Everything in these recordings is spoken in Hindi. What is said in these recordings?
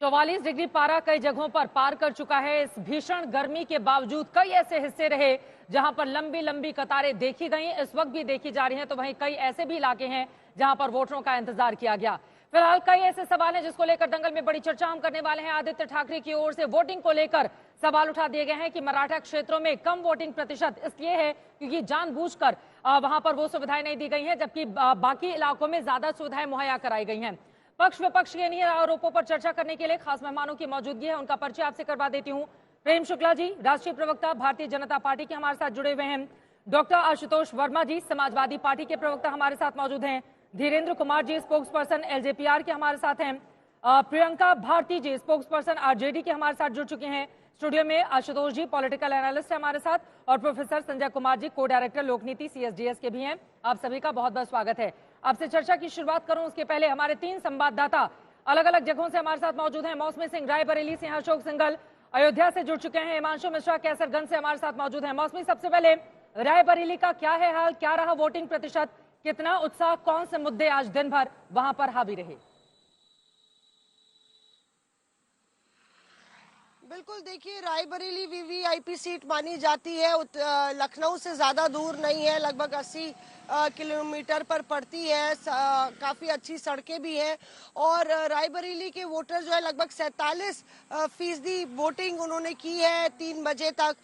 44 डिग्री पारा कई जगहों पर पार कर चुका है। इस भीषण गर्मी के बावजूद कई ऐसे हिस्से रहे जहां पर लंबी लंबी कतारें देखी गई, इस वक्त भी देखी जा रही हैं। तो वहीं कई ऐसे भी इलाके हैं जहां पर वोटरों का इंतजार किया गया। फिलहाल कई ऐसे सवाल हैं जिसको लेकर दंगल में बड़ी चर्चा हम करने वाले हैं। आदित्य ठाकरे की ओर से वोटिंग को लेकर सवाल उठा दिए गए हैं कि मराठा क्षेत्रों में कम वोटिंग प्रतिशत इसलिए है क्योंकि जानबूझकर वहां पर वो सुविधाएं नहीं दी गई हैं, जबकि बाकी इलाकों में ज्यादा सुविधाएं मुहैया कराई गई हैं। पक्ष विपक्ष के इन्हीं आरोपों पर चर्चा करने के लिए खास मेहमानों की मौजूदगी है, उनका परिचय आपसे करवा देती हूं। प्रेम शुक्ला जी, राष्ट्रीय प्रवक्ता भारतीय जनता पार्टी के हमारे साथ जुड़े हुए हैं। डॉक्टर आशुतोष वर्मा जी, समाजवादी पार्टी के प्रवक्ता हमारे साथ मौजूद हैं। Dhirendra Kumar ji, spokes person LJPR के हमारे साथ हैं। प्रियंका भारती जी, स्पोक्स पर्सन आरजेडी के हमारे साथ जुड़ चुके हैं। स्टूडियो में आशुतोष जी, पॉलिटिकल एनालिस्ट है हमारे साथ, और प्रोफेसर संजय कुमार जी, को डायरेक्टर लोकनीति सीएसडीएस के भी हैं। आप सभी का बहुत बहुत स्वागत है। आपसे चर्चा की शुरुआत करूं उसके पहले हमारे तीन संवाददाता अलग अलग जगहों से हमारे साथ मौजूद हैं। मौसमी सिंह रायबरेली से, अशोक सिंघल अयोध्या से जुड़ चुके हैं। हिमांशु मिश्रा कैसरगंज से हमारे साथ मौजूद हैं। मौसमी, सबसे पहले रायबरेली का क्या है हाल, क्या रहा वोटिंग प्रतिशत, कितना उत्साह, कौन से मुद्दे आज दिन भर वहां पर हावी रहे? बिल्कुल, देखिए, रायबरेली वीवीआईपी सीट मानी जाती है। लखनऊ से ज़्यादा दूर नहीं है, लगभग 80 किलोमीटर पर पड़ती है। काफ़ी अच्छी सड़कें भी हैं और रायबरेली के वोटर जो है लगभग 47% वोटिंग उन्होंने की है 3 बजे तक।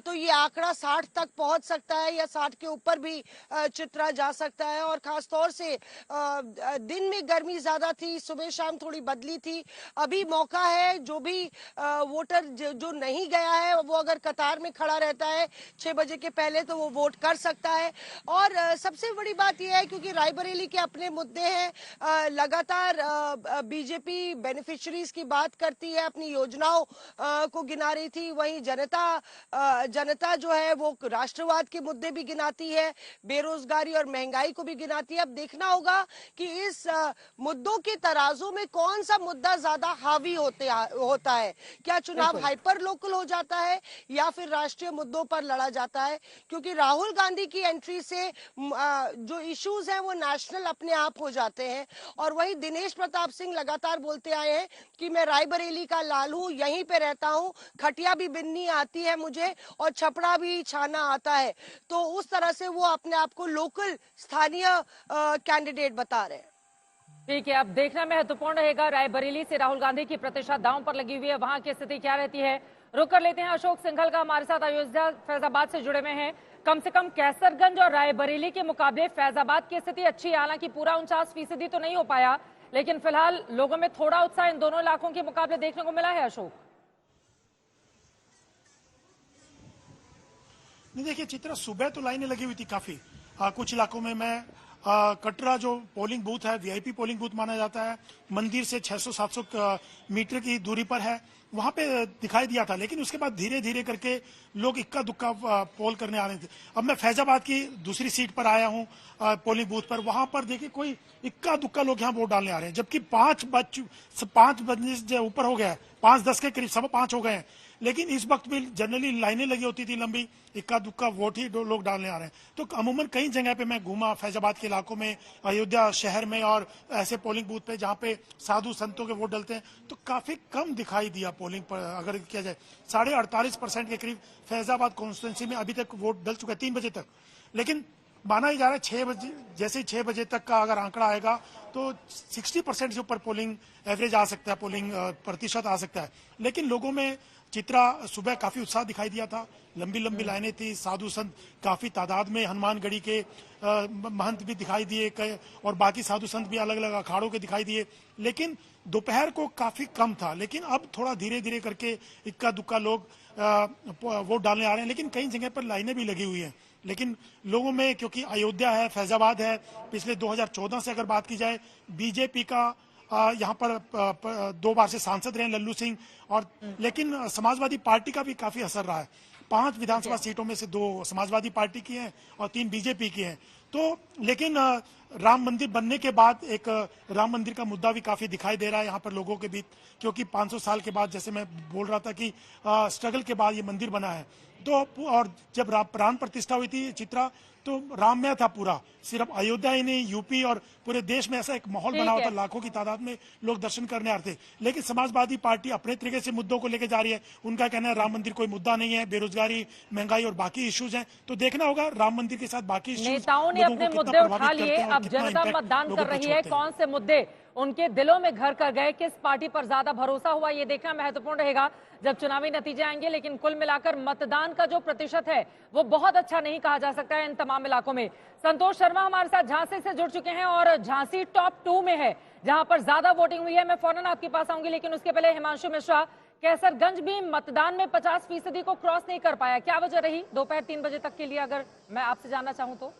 तो ये आंकड़ा 60 तक पहुंच सकता है या 60 के ऊपर भी चित्रा जा सकता है। और ख़ास तौर से दिन में गर्मी ज़्यादा थी, सुबह शाम थोड़ी बदली थी। अभी मौका है, जो भी वोटर जो नहीं गया है वो अगर कतार में खड़ा रहता है 6 बजे के पहले तो वो वोट कर सकता है। और सबसे बड़ी बात यह है क्योंकि रायबरेली के अपने मुद्दे हैं, लगातार बीजेपी बेनिफिशरीज की बात करती है, अपनी योजनाओं को गिना रही थी। वहीं जनता जो है वो राष्ट्रवाद के मुद्दे भी गिनाती है, बेरोजगारी और महंगाई को भी गिनाती है। अब देखना होगा कि इस मुद्दों के तराजू में कौन सा मुद्दा ज्यादा हावी होता है। क्या चुनाव हाइपर लोकल हो जाता है या फिर राष्ट्रीय मुद्दों पर लड़ा जाता है? क्योंकि राहुल गांधी की एंट्री से जो इश्यूज हैं वो नेशनल अपने आप हो जाते हैं। और वहीं दिनेश प्रताप सिंह लगातार बोलते आए हैं कि मैं रायबरेली का लाल हूं, यहीं पे रहता हूं, खटिया भी बिननी आती है मुझे और छपड़ा भी छाना आता है। तो उस तरह से वो अपने आप को लोकल स्थानीय कैंडिडेट बता रहे हैं। ठीक है, अब देखना महत्वपूर्ण रहेगा रायबरेली से राहुल गांधी की प्रतिशत दांव पर लगी हुई है, वहां की स्थिति क्या रहती है। रुक कर लेते हैं अशोक सिंघल का, हमारे साथ अयोध्या फैजाबाद से जुड़े हुए हैं। कम से कम कैसरगंज और रायबरेली के मुकाबले फैजाबाद की स्थिति अच्छी है, हालांकि पूरा 49% तो नहीं हो पाया, लेकिन फिलहाल लोगों में थोड़ा उत्साह इन दोनों इलाकों के मुकाबले देखने को मिला है। अशोक, नहीं, देखिए चित्रा, सुबह तो लाइनें लगी हुई थी काफी। कुछ इलाकों में मैं कटरा जो पोलिंग बूथ है, वीआईपी पोलिंग बूथ माना जाता है, मंदिर से 600-700 मीटर की दूरी पर है, वहां पे दिखाई दिया था। लेकिन उसके बाद धीरे धीरे करके लोग इक्का दुक्का पोल करने आ रहे थे। अब मैं फैजाबाद की दूसरी सीट पर आया हूं पोलिंग बूथ पर, वहां पर देखिए कोई इक्का दुक्का लोग यहाँ वोट डालने आ रहे हैं, जबकि 5 बजे ऊपर हो गया है, 5:10 के करीब 5:15 हो गए हैं। लेकिन इस वक्त भी जनरली लाइनें लगी होती थी लंबी, इक्का दुक्का वोट ही लोग डालने आ रहे हैं। तो अमूमन कई जगह पे मैं घूमा फैजाबाद के इलाकों में, अयोध्या शहर में, और ऐसे पोलिंग बूथ पे जहाँ पे साधु संतों के वोट डलते हैं, तो काफी कम दिखाई दिया पोलिंग पर। अगर किया जाए 48.5% के करीब फैजाबाद कॉन्स्टिट्यूंसी में अभी तक वोट डल चुका है 3 बजे तक। लेकिन माना ही जा रहा है 6 बजे, जैसे ही 6 बजे तक का अगर आंकड़ा आएगा तो 60% से ऊपर पोलिंग एवरेज आ सकता है, पोलिंग प्रतिशत आ सकता है। लेकिन लोगों में चित्रा सुबह काफी उत्साह दिखाई दिया था, लंबी लंबी लाइनें थी, साधु संत काफी तादाद में, हनुमानगढ़ी के महंत भी दिखाई दिए और बाकी साधु संत भी अलग अलग अखाड़ों के दिखाई दिए। लेकिन दोपहर को काफी कम था, लेकिन अब थोड़ा धीरे धीरे करके इक्का दुक्का लोग वोट डालने आ रहे हैं। लेकिन कई जगह पर लाइनें भी लगी हुई हैं। लेकिन लोगों में, क्योंकि अयोध्या है, फैजाबाद है, पिछले 2014 से अगर बात की जाए, बीजेपी का यहाँ पर 2 बार से सांसद रहे लल्लू सिंह, और लेकिन समाजवादी पार्टी का भी काफी असर रहा है। 5 विधानसभा सीटों में से 2 समाजवादी पार्टी की हैं और 3 बीजेपी की हैं। तो लेकिन राम मंदिर बनने के बाद एक राम मंदिर का मुद्दा भी काफी दिखाई दे रहा है यहाँ पर लोगों के बीच, क्योंकि 500 साल के बाद, जैसे मैं बोल रहा था कि स्ट्रगल के बाद ये मंदिर बना है। तो और जब प्राण प्रतिष्ठा हुई थी चित्रा, तो राममय था पूरा, सिर्फ अयोध्या ही नहीं, यूपी और पूरे देश में ऐसा एक माहौल बना हुआ था, लाखों की तादाद में लोग दर्शन करने आते थे। लेकिन समाजवादी पार्टी अपने तरीके से मुद्दों को लेकर जा रही है। उनका कहना है राम मंदिर कोई मुद्दा नहीं है, बेरोजगारी, महंगाई और बाकी इश्यूज हैं। तो देखना होगा राम मंदिर के साथ बाकी इश्यूज नेताओं ने अपने मुद्दे उठा लिए, अब जनता मतदान कर रही है, कौन से मुद्दे उनके दिलों में घर कर गए, किस पार्टी पर ज्यादा भरोसा हुआ, ये देखना महत्वपूर्ण रहेगा जब चुनावी नतीजे आएंगे। लेकिन कुल मिलाकर मतदान का जो प्रतिशत है वो बहुत अच्छा नहीं कहा जा सकता है इन तमाम इलाकों में। संतोष शर्मा हमारे साथ झांसी से जुड़ चुके हैं और झांसी टॉप 2 में है जहां पर ज्यादा वोटिंग हुई है। मैं फौरन आपके पास आऊंगी, लेकिन उसके पहले हिमांशु मिश्रा, कैसरगंज भी मतदान में 50% को क्रॉस नहीं कर पाया, क्या वजह रही दोपहर 3 बजे तक के लिए, अगर मैं आपसे जानना चाहूं तो?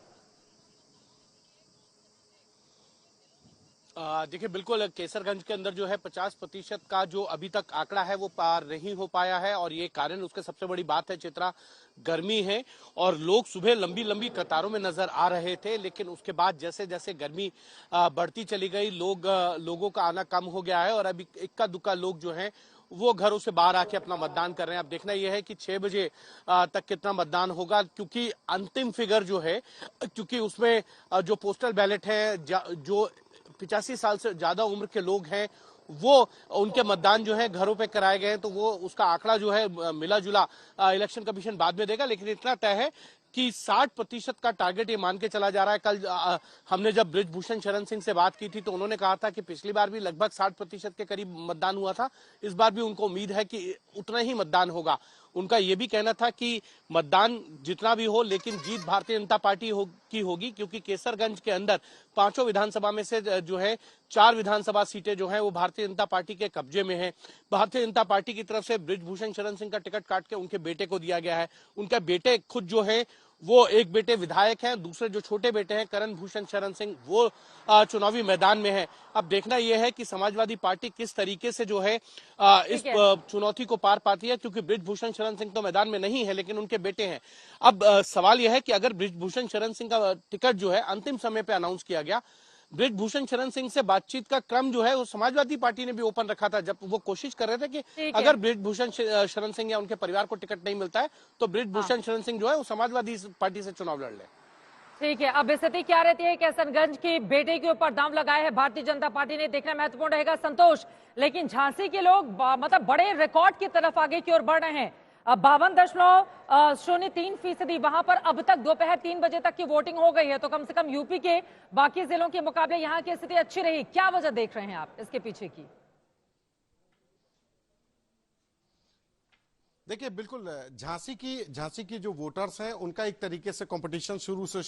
देखिए, बिल्कुल केसरगंज के अंदर जो है 50% का जो अभी तक आंकड़ा है वो पार नहीं हो पाया है, और ये कारण उसके सबसे बड़ी बात है चित्रा, गर्मी है। और लोग सुबह लंबी लंबी कतारों में नजर आ रहे थे, लेकिन उसके बाद जैसे जैसे गर्मी बढ़ती चली गई, लोगों का आना कम हो गया है, और अभी इक्का दुक्का लोग जो हैं वो घरों से बाहर आके अपना मतदान कर रहे हैं। अब देखना यह है कि 6 बजे तक कितना मतदान होगा, क्योंकि अंतिम फिगर जो है, क्योंकि उसमें जो पोस्टल बैलेट है, जो 85 साल से ज्यादा उम्र के लोग हैं, वो उनके मतदान जो है घरों पे कराए गए हैं, तो वो उसका आंकड़ा जो है मिला जुला इलेक्शन कमीशन बाद में देगा। लेकिन इतना तय है कि 60% का टारगेट ये मान के चला जा रहा है। कल हमने जब बृजभूषण शरण सिंह से बात की थी तो उन्होंने कहा था कि पिछली बार भी लगभग 60% के करीब मतदान हुआ था, इस बार भी उनको उम्मीद है कि उतना ही मतदान होगा। उनका यह भी कहना था कि मतदान जितना भी हो, लेकिन जीत भारतीय जनता पार्टी की होगी, क्योंकि केसरगंज के अंदर 5 विधानसभा में से जो है 4 विधानसभा सीटें जो है वो भारतीय जनता पार्टी के कब्जे में है। भारतीय जनता पार्टी की तरफ से बृजभूषण शरण सिंह का टिकट काट के उनके बेटे को दिया गया है। उनके बेटे खुद जो है वो एक बेटे विधायक हैं, दूसरे जो छोटे बेटे हैं करण भूषण शरण सिंह, वो चुनावी मैदान में है। अब देखना यह है कि समाजवादी पार्टी किस तरीके से जो है इस चुनौती को पार पाती है, क्योंकि बृजभूषण शरण सिंह तो मैदान में नहीं है, लेकिन उनके बेटे हैं। अब सवाल यह है कि अगर बृजभूषण शरण सिंह का टिकट जो है अंतिम समय पे अनाउंस किया गया, बृजभूषण शरण सिंह से बातचीत का क्रम जो है वो समाजवादी पार्टी ने भी ओपन रखा था, जब वो कोशिश कर रहे थे कि अगर बृजभूषण शरण सिंह या उनके परिवार को टिकट नहीं मिलता है तो बृजभूषण शरण सिंह जो है वो समाजवादी पार्टी से चुनाव लड़ ले। ठीक है, अब स्थिति क्या रहती है? कैसरगंज की बेटे के ऊपर दांव लगाया है भारतीय जनता पार्टी ने, देखना महत्वपूर्ण रहेगा संतोष। लेकिन झांसी के लोग मतलब बड़े रिकॉर्ड की तरफ आगे की ओर बढ़ रहे हैं। 52.03% वहां पर अब तक दोपहर 3 बजे तक की वोटिंग हो गई है, तो कम से कम यूपी के बाकी जिलों के मुकाबले यहाँ की स्थिति अच्छी रही। क्या वजह देख रहे हैं आप इसके पीछे की? देखिए, बिल्कुल झांसी की जो वोटर्स हैं उनका एक तरीके से कंपटीशन शुरू से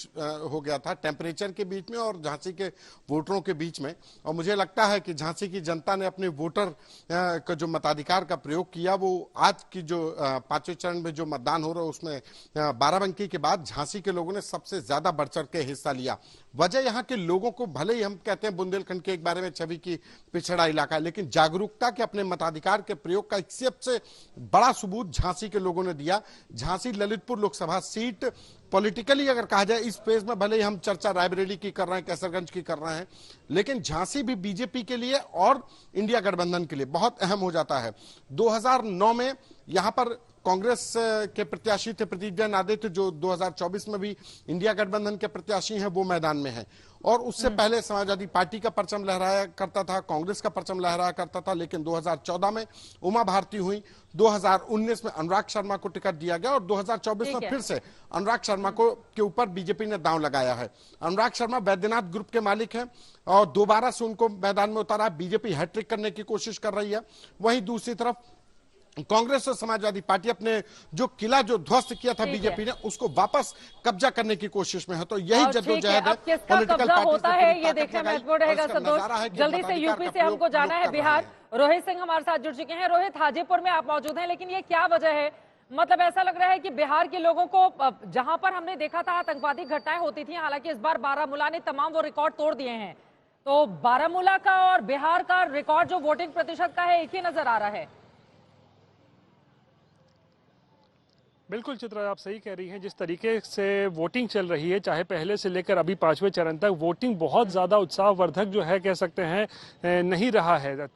हो गया था टेम्परेचर के बीच में और झांसी के वोटरों के बीच में। और मुझे लगता है कि झांसी की जनता ने अपने वोटर का जो मताधिकार का प्रयोग किया, वो आज की जो 5वें चरण में जो मतदान हो रहा है उसमें बाराबंकी के बाद झांसी के लोगों ने सबसे ज्यादा बढ़ चढ़ के हिस्सा लिया। वजह यहाँ के लोगों को, भले ही हम कहते हैं बुंदेलखंड के एक बारे में छवि की पिछड़ा इलाका है, लेकिन जागरूकता के अपने मताधिकार के प्रयोग का एक सबसे बड़ा सबूत झांसी के लोगों ने दिया। झांसी ललितपुर लोकसभा सीट पॉलिटिकली अगर कहा जाए इस फेज में, भले ही हम चर्चा रायबरेली की कर रहे हैं, कैसरगंज की कर रहे हैं, लेकिन झांसी भी बीजेपी के लिए और इंडिया गठबंधन के लिए बहुत अहम हो जाता है। 2009 में यहां पर कांग्रेस के प्रत्याशी थे प्रदीप जैन आदित्य, जो 2024 में भी इंडिया गठबंधन के प्रत्याशी हैं, वो मैदान में हैं। और उससे पहले समाजवादी पार्टी का परचम लहराया करता था, कांग्रेस का परचम लहराया करता था, लेकिन 2014 में उमा भारती हुई, 2019 में अनुराग शर्मा को टिकट दिया गया और 2024 में फिर से अनुराग शर्मा को के ऊपर बीजेपी ने दांव लगाया है। अनुराग शर्मा बैद्यनाथ ग्रुप के मालिक हैं और दोबारा से उनको मैदान में उतारा। बीजेपी हैट्रिक करने की कोशिश कर रही है। वहीं दूसरी तरफ कांग्रेस और समाजवादी पार्टी अपने जो किला जो ध्वस्त किया था बीजेपी ने, उसको वापस कब्जा करने की कोशिश में है। तो यही जद्दोजहद है। पॉलिटिकल पार्टी होता है ये देखना महत्वपूर्ण रहेगा संतोष। जल्दी से यूपी से हमको जाना है बिहार। रोहित सिंह हमारे साथ जुड़ चुके हैं। रोहित, हाजीपुर में आप मौजूद हैं, लेकिन ये क्या वजह है? मतलब ऐसा लग रहा है कि बिहार के लोगों को, जहां पर हमने देखा था आतंकवादी घटनाएं होती थी, हालांकि इस बार बारामूला ने तमाम वो रिकॉर्ड तोड़ दिए हैं, तो बारामूला का और बिहार का रिकॉर्ड जो वोटिंग प्रतिशत का है एक ही नजर आ रहा है। बिल्कुल चित्रा, आप सही कह रही हैं। जिस तरीके से वोटिंग चल रही है, चाहे पहले से लेकर अभी 5वें चरण तक, वोटिंग बहुत ज़्यादा उत्साहवर्धक जो है कह सकते हैं नहीं रहा है।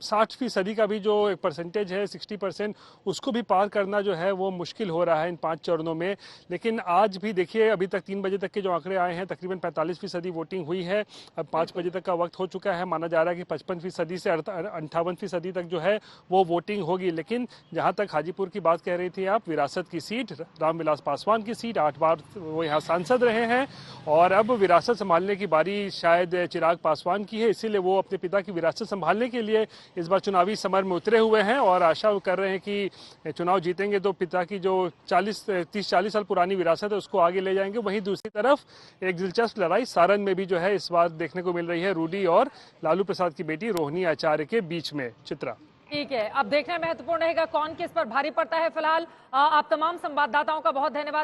60% का भी जो एक परसेंटेज है, 60%, उसको भी पार करना जो है वो मुश्किल हो रहा है इन 5 चरणों में। लेकिन आज भी देखिए, अभी तक 3 बजे तक के जो आंकड़े आए हैं, तकरीबन 45% वोटिंग हुई है। अब 5 बजे तक का वक्त हो चुका है। माना जा रहा है कि 55% से 58% तक जो है वो वोटिंग होगी। लेकिन जहाँ तक हाजीपुर की बात कह रही थी आप, विरासत की सीट, रामविलास पासवान की सीट, 8 बार वो यहाँ सांसद रहे हैं और अब विरासत संभालने की बारी शायद चिराग पासवान की है। इसीलिए वो अपने पिता की विरासत संभालने के लिए इस बार चुनावी समर में उतरे हुए हैं और आशा कर रहे हैं कि चुनाव जीतेंगे तो पिता की जो 30-40 साल पुरानी विरासत है उसको आगे ले जाएंगे। वहीं दूसरी तरफ एक दिलचस्प लड़ाई सारण में भी जो है इस बार देखने को मिल रही है, रूडी और लालू प्रसाद की बेटी रोहिणी आचार्य के बीच में। चित्रा, ठीक है, अब देखना महत्वपूर्ण रहेगा कौन किस पर भारी पड़ता है। फिलहाल आप तमाम संवाददाताओं का बहुत धन्यवाद।